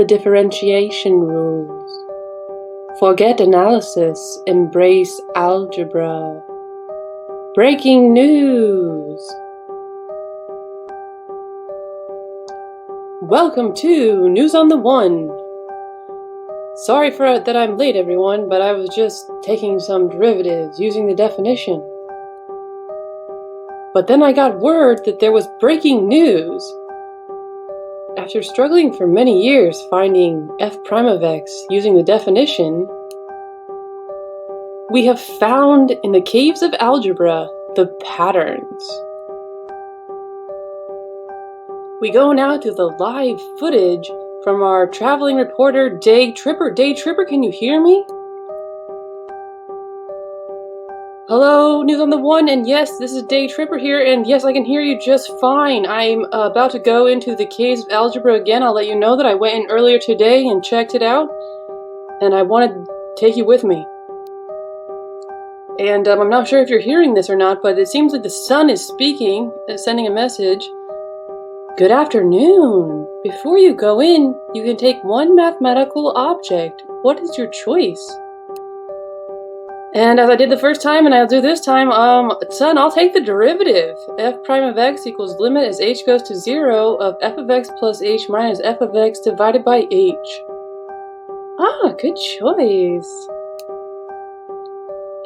the differentiation rules. Forget analysis, embrace algebra. Breaking news! Welcome to News on the One. Sorry that I'm late, everyone, but I was just taking some derivatives using the definition. But then I got word that there was breaking news. After struggling for many years finding f prime of x using the definition, we have found in the caves of algebra the patterns. We go now to the live footage from our traveling reporter, Day Tripper. Day Tripper, can you hear me? Hello, News on the One, and yes, this is Day Tripper here, and yes, I can hear you just fine. I'm about to go into the caves of algebra again. I'll let you know that I went in earlier today and checked it out, and I want to take you with me. And I'm not sure if you're hearing this or not, but it seems like the sun is speaking, sending a message. Good afternoon. Before you go in, you can take one mathematical object. What is your choice? And as I did the first time, and I'll do this time, son, I'll take the derivative. F prime of x equals limit as h goes to 0 of f of x plus h minus f of x divided by h. Ah, good choice.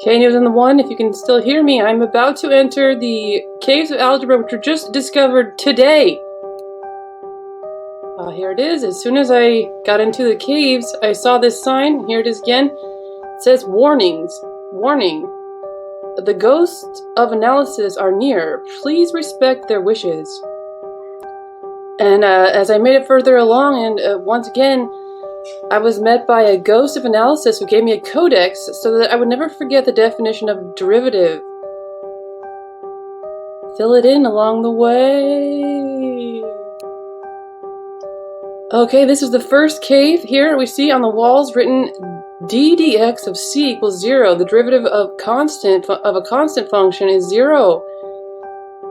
Okay, News on the One, if you can still hear me, I'm about to enter the caves of algebra, which were just discovered today. Here it is. As soon as I got into the caves, I saw this sign. Here it is again. It says warnings. Warning. The ghosts of analysis are near. Please respect their wishes. And as I made it further along, and once again, I was met by a ghost of analysis who gave me a codex so that I would never forget the definition of derivative. Fill it in along the way. Okay, this is the first cave. Here we see on the walls written d dx of c equals 0. The derivative of a constant function is 0.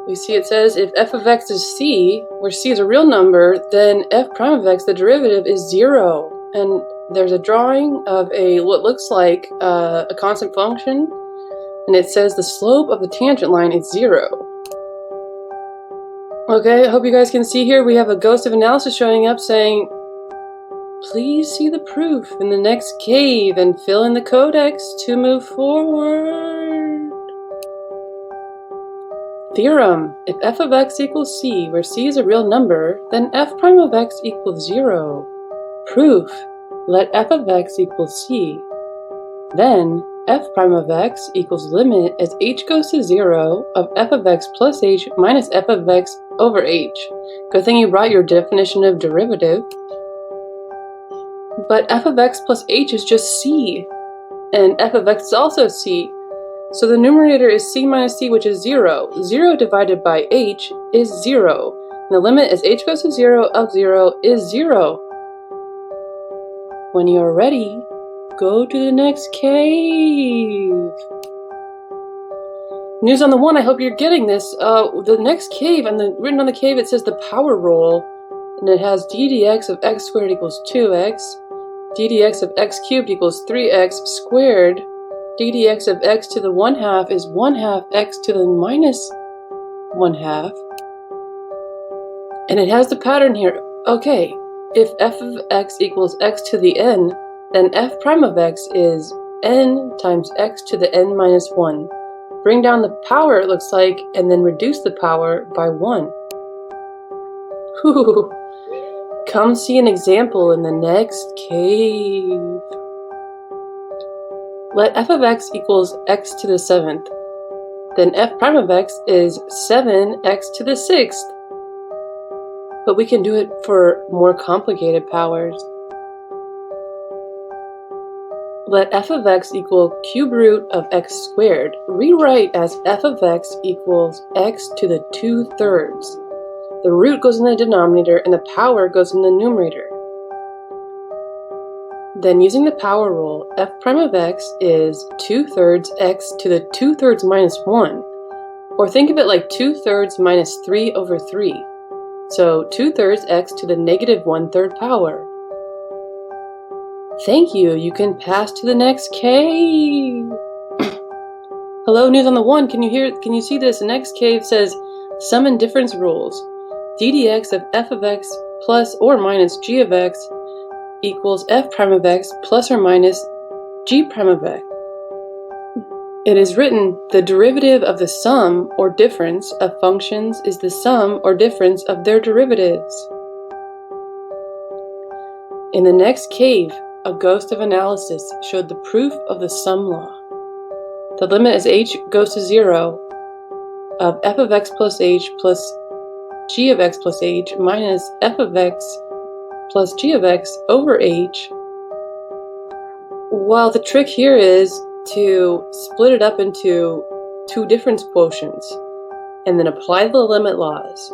We see it says if f of x is c, where c is a real number, then f prime of x, the derivative, is 0. And there's a drawing of what looks like a constant function, and it says the slope of the tangent line is 0. Okay, I hope you guys can see here we have a ghost of analysis showing up saying, please see the proof in the next cave and fill in the codex to move forward. Theorem. If f of x equals c, where c is a real number, then f prime of x equals 0. Proof. Let f of x equal c. Then f prime of x equals limit as h goes to 0 of f of x plus h minus f of x over h. Good thing you brought your definition of derivative. But f of x plus h is just c, and f of x is also c. So the numerator is c minus c, which is 0. 0 divided by h is 0. And the limit as h goes to 0 of 0 is 0. When you're ready, go to the next cave. News on the One, I hope you're getting this. The next cave, and written on the cave, it says the power rule, and it has d dx of x squared equals 2x, d dx of x cubed equals 3x squared, d dx of x to the 1/2 is 1/2 x to the minus 1/2, and it has the pattern here. Okay, if f of x equals x to the n, then f prime of x is n times x to the n minus 1. Bring down the power, it looks like, and then reduce the power by 1. Whew. Come see an example in the next cave. Let f of x equals x to the 7th. Then f prime of x is 7x to the 6th. But we can do it for more complicated powers. Let f of x equal cube root of x squared. Rewrite as f of x equals x to the 2/3. The root goes in the denominator and the power goes in the numerator. Then using the power rule, f prime of x is 2/3 x to the 2/3 minus 1. Or think of it like 2/3 minus 3 over 3. So 2/3 x to the negative 1/3 power. Thank you. You can pass to the next cave. Hello, News on the One. Can you see this? The next cave says sum and difference rules. ddx of f of x plus or minus g of x equals f prime of x plus or minus g prime of x. It is written, the derivative of the sum or difference of functions is the sum or difference of their derivatives. In the next cave, a ghost of analysis showed the proof of the sum law. The limit as h goes to 0 of f of x plus h plus g of x plus h minus f of x plus g of x over h. Well, the trick here is to split it up into two difference quotients and then apply the limit laws.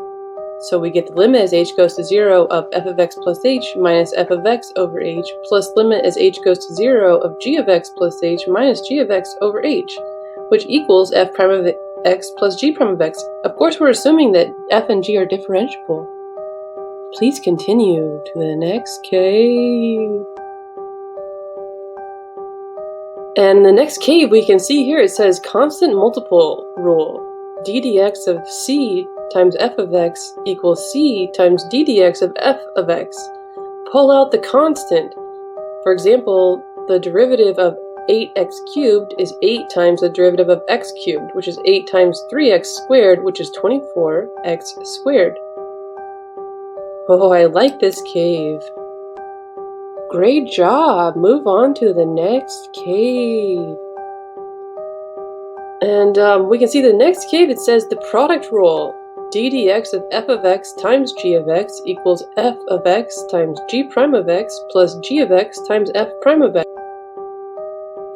So we get the limit as h goes to 0 of f of x plus h minus f of x over h plus limit as h goes to 0 of g of x plus h minus g of x over h, which equals f prime of x plus g prime of x. Of course, we're assuming that f and g are differentiable. Please continue to the next cave. And the next cave we can see here, it says constant multiple rule. ddx of c times f of x equals c times ddx of f of x. Pull out the constant. For example, the derivative of 8x cubed is 8 times the derivative of x cubed, which is 8 times 3x squared, which is 24x squared. Oh, I like this cave. Great job! Move on to the next cave. And we can see the next cave, it says the product rule. ddx of f of x times g of x equals f of x times g prime of x plus g of x times f prime of x.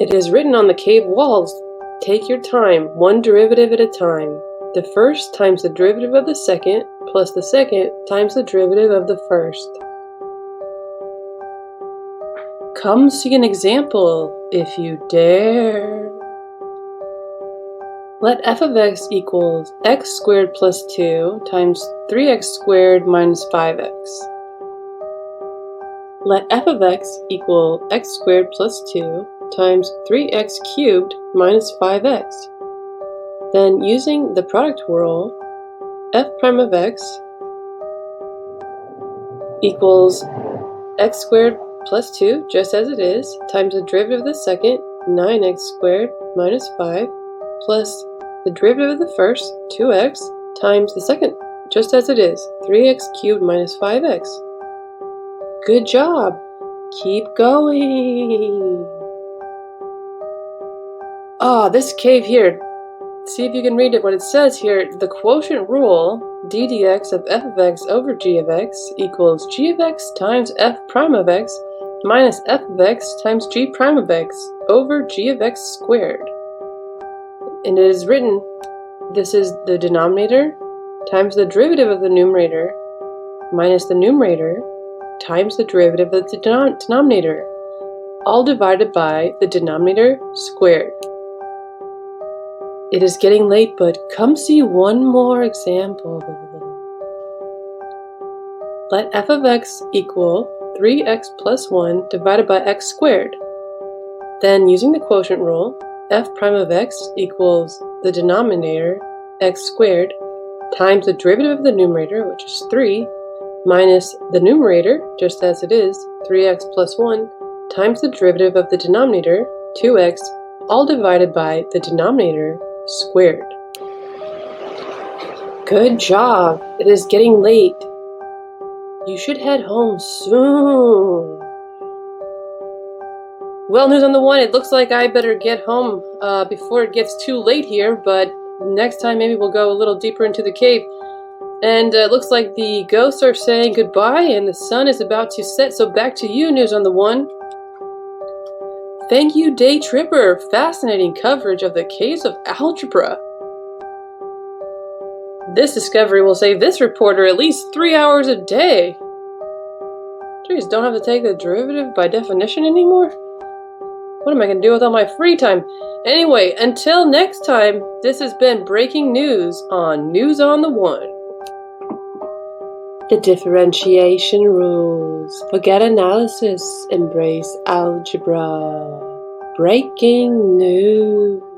It is written on the cave walls, take your time, one derivative at a time. The first times the derivative of the second plus the second times the derivative of the first. Come see an example, if you dare. Let f of x equals x squared plus 2 times 3x squared minus 5x. Let f of x equal x squared plus 2 times 3x cubed minus 5x. Then, using the product rule, f prime of x equals x squared plus 2, just as it is, times the derivative of the second, 9x squared minus 5, plus the derivative of the first, 2x, times the second, just as it is, 3x cubed minus 5x. Good job! Keep going! This cave here, see if you can read it. What it says here, the quotient rule, ddx of f of x over g of x equals g of x times f prime of x minus f of x times g prime of x over g of x squared. And it is written, this is the denominator times the derivative of the numerator minus the numerator times the derivative of the denominator, all divided by the denominator squared. It is getting late, but come see one more example. Let f of x equal 3x plus 1 divided by x squared. Then, using the quotient rule, f prime of x equals the denominator, x squared, times the derivative of the numerator, which is 3, minus the numerator, just as it is, 3x plus 1, times the derivative of the denominator, 2x, all divided by the denominator squared. Good job! It is getting late. You should head home soon. Well, News on the One, it looks like I better get home before it gets too late here, but next time maybe we'll go a little deeper into the cave. And it looks like the ghosts are saying goodbye and the sun is about to set, so back to you, News on the One. Thank you, Day Tripper. Fascinating coverage of the caves of algebra. This discovery will save this reporter at least 3 hours a day. Jeez, don't have to take the derivative by definition anymore? What am I going to do with all my free time? Anyway, until next time, this has been Breaking News on News on the One. The differentiation rules. Forget analysis. Embrace algebra. Breaking news.